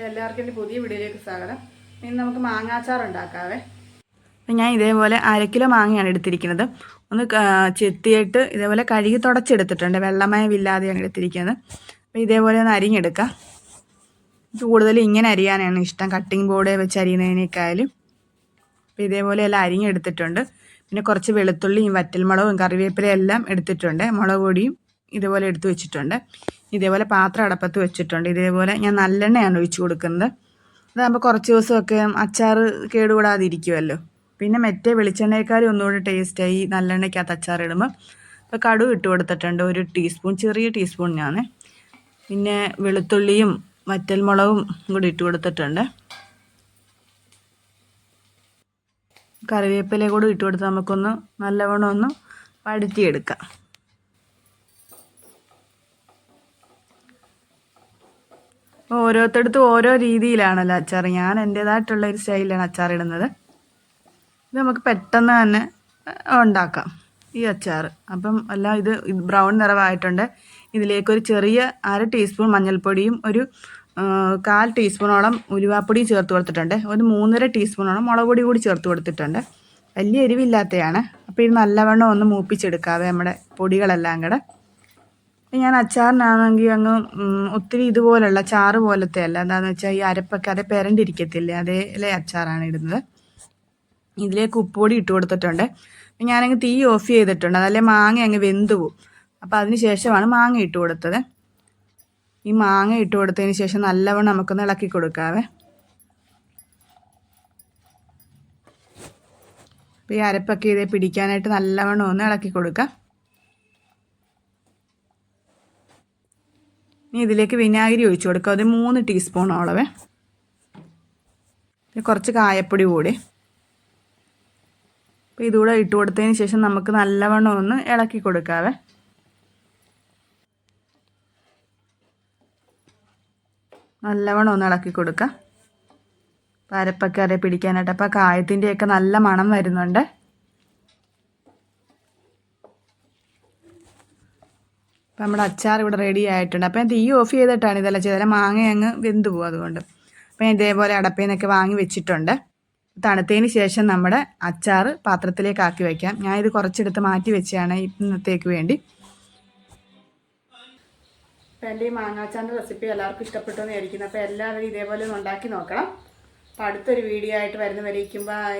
എല്ലാവർക്കും എൻ്റെ പുതിയ വീഡിയോയിലേക്ക് സ്വാഗതം. ഇനി നമുക്ക് മാങ്ങാച്ചാർ ഉണ്ടാക്കാവേ. അപ്പം ഞാൻ ഇതേപോലെ 1/2 കിലോ മാങ്ങയാണ് എടുത്തിരിക്കുന്നത്. ഒന്ന് ചെത്തിയിട്ട് ഇതേപോലെ കഴുകി തുടച്ചെടുത്തിട്ടുണ്ട്. വെള്ളമയമില്ലാതെയാണ് എടുത്തിരിക്കുന്നത്. അപ്പോൾ ഇതേപോലെ ഒന്ന് അരിഞ്ഞെടുക്കാം. കൂടുതൽ ഇങ്ങനെ അരിയാനാണ് ഇഷ്ടം, കട്ടിംഗ് ബോർഡ് വെച്ച് അരിയുന്നതിനേക്കാളും. അപ്പോൾ ഇതേപോലെ എല്ലാം അരിഞ്ഞെടുത്തിട്ടുണ്ട്. പിന്നെ കുറച്ച് വെളുത്തുള്ളിയും വറ്റൽമുളകും കറിവേപ്പിലയും എല്ലാം എടുത്തിട്ടുണ്ട്. മുളക് പൊടിയും ഇതുപോലെ എടുത്ത് വെച്ചിട്ടുണ്ട്. ഇതേപോലെ പാത്രം അടപ്പത്ത് വെച്ചിട്ടുണ്ട്. ഇതേപോലെ ഞാൻ നല്ലെണ്ണയാണ് ഒഴിച്ച് കൊടുക്കുന്നത്. അതാകുമ്പോൾ കുറച്ച് ദിവസമൊക്കെ അച്ചാർ കേടുകൂടാതിരിക്കുമല്ലോ. പിന്നെ മറ്റേ വെളിച്ചെണ്ണയേക്കാളും ഒന്നുകൂടി ടേസ്റ്റായി നല്ലെണ്ണയ്ക്കകത്ത് അച്ചാർ ഇടുമ്പോൾ. അപ്പോൾ കടുക് ഇട്ട് കൊടുത്തിട്ടുണ്ട് 1 ടീസ്പൂൺ, ചെറിയ ടീസ്പൂൺ ഞാൻ. പിന്നെ വെളുത്തുള്ളിയും വറ്റൽമുളകും കൂടി ഇട്ട് കൊടുത്തിട്ടുണ്ട്. കറിവേപ്പില കൂടി ഇട്ട് കൊടുത്ത് നമുക്കൊന്ന് നല്ലവണ്ണം ഒന്ന് വഴറ്റിയെടുക്കാം. ഓരോരുത്തടുത്തും ഓരോ രീതിയിലാണല്ലോ അച്ചാർ. ഞാൻ എൻ്റേതായിട്ടുള്ള ഒരു സ്റ്റൈലിലാണ് അച്ചാർ ഇടുന്നത്. ഇത് നമുക്ക് പെട്ടെന്ന് തന്നെ ഉണ്ടാക്കാം ഈ അച്ചാർ. അപ്പം എല്ലാം ഇത് ബ്രൗൺ നിറമായിട്ടുണ്ട്. ഇതിലേക്കൊരു ചെറിയ 1/2 ടീസ്പൂൺ മഞ്ഞൾപ്പൊടിയും ഒരു 1/4 ടീസ്പൂണോളം ഉലുവാപ്പൊടിയും ചേർത്ത് കൊടുത്തിട്ടുണ്ട്. ഒരു 3.5 ടീസ്പൂണോളം മുളക് പൊടി കൂടി ചേർത്ത് കൊടുത്തിട്ടുണ്ട്. വലിയ എരിവില്ലാത്തതാണ്. അപ്പോൾ ഇത് നല്ലവണ്ണം ഒന്ന് മൂപ്പിച്ചെടുക്കാവേ നമ്മുടെ പൊടികളെല്ലാം കൂടെ. ഞാൻ അച്ചാറിനാണെങ്കിൽ അങ്ങ് ഒത്തിരി ഇതുപോലുള്ള ചാറ് പോലത്തെ അല്ല. എന്താണെന്ന് വെച്ചാൽ ഈ അരപ്പൊക്കെ അതേ പെരണ്ടിരിക്കത്തില്ലേ, അതേലെ അച്ചാറാണ് ഇടുന്നത്. ഇതിലേക്ക് ഉപ്പുപൊടി ഇട്ട് കൊടുത്തിട്ടുണ്ട്. ഞാനങ്ങ് തീ ഓഫ് ചെയ്തിട്ടുണ്ട്, അതല്ലേ മാങ്ങ അങ്ങ് വെന്ത് പോവും. അപ്പോൾ അതിന് ശേഷമാണ് മാങ്ങ ഇട്ട് കൊടുത്തത്. ഈ മാങ്ങ ഇട്ട് കൊടുത്തതിന് ശേഷം നല്ലവണ്ണം നമുക്കൊന്ന് ഇളക്കി കൊടുക്കാവേ. അപ്പോൾ ഈ അരപ്പൊക്കെ ഇതേ പിടിക്കാനായിട്ട് നല്ലവണ്ണം ഒന്ന് ഇളക്കി കൊടുക്കാം. ഇനി ഇതിലേക്ക് വിനാഗിരി ഒഴിച്ച് കൊടുക്കുക. അത് 3 ടീസ്പൂണോളവേ. കുറച്ച് കായപ്പൊടി കൂടി. അപ്പോൾ ഇതുകൂടെ ഇട്ട് കൊടുത്തതിന് ശേഷം നമുക്ക് നല്ലവണ്ണം ഒന്ന് ഇളക്കി കൊടുക്കാവേ. നല്ലവണ്ണം ഒന്ന് ഇളക്കി കൊടുക്കാം. അരപ്പൊക്കെ അതേ പിടിക്കാനായിട്ട്. അപ്പോൾ കായത്തിൻ്റെയൊക്കെ നല്ല മണം വരുന്നുണ്ട്. അപ്പം നമ്മുടെ അച്ചാർ ഇവിടെ റെഡി ആയിട്ടുണ്ട്. അപ്പോൾ ഞാൻ തീ ഓഫ് ചെയ്തിട്ടാണ് ഇതെല്ലാം ചെയ്തത്. മാങ്ങ അങ്ങ് വെന്ത് പോകും അതുകൊണ്ട്. അപ്പോൾ ഞാൻ ഇതേപോലെ അടപ്പയിൽ നിന്നൊക്കെ വാങ്ങി വെച്ചിട്ടുണ്ട്. തണുത്തതിന് ശേഷം നമ്മുടെ അച്ചാർ പാത്രത്തിലേക്ക് ആക്കി വയ്ക്കാം. ഞാനിത് കുറച്ചെടുത്ത് മാറ്റി വെച്ചാണ് ഇന്നത്തേക്ക് വേണ്ടി. അപ്പോൾ എൻ്റെ ഈ മാങ്ങാച്ചാറിൻ്റെ റെസിപ്പി എല്ലാവർക്കും ഇഷ്ടപ്പെട്ടു എന്ന് വിചാരിക്കുന്നു. അപ്പോൾ എല്ലാവരും ഇതേപോലെ ഒന്ന് ഉണ്ടാക്കി നോക്കണം. അപ്പോൾ അടുത്തൊരു വീഡിയോ ആയിട്ട് വരുന്നവരേക്കും ബൈ.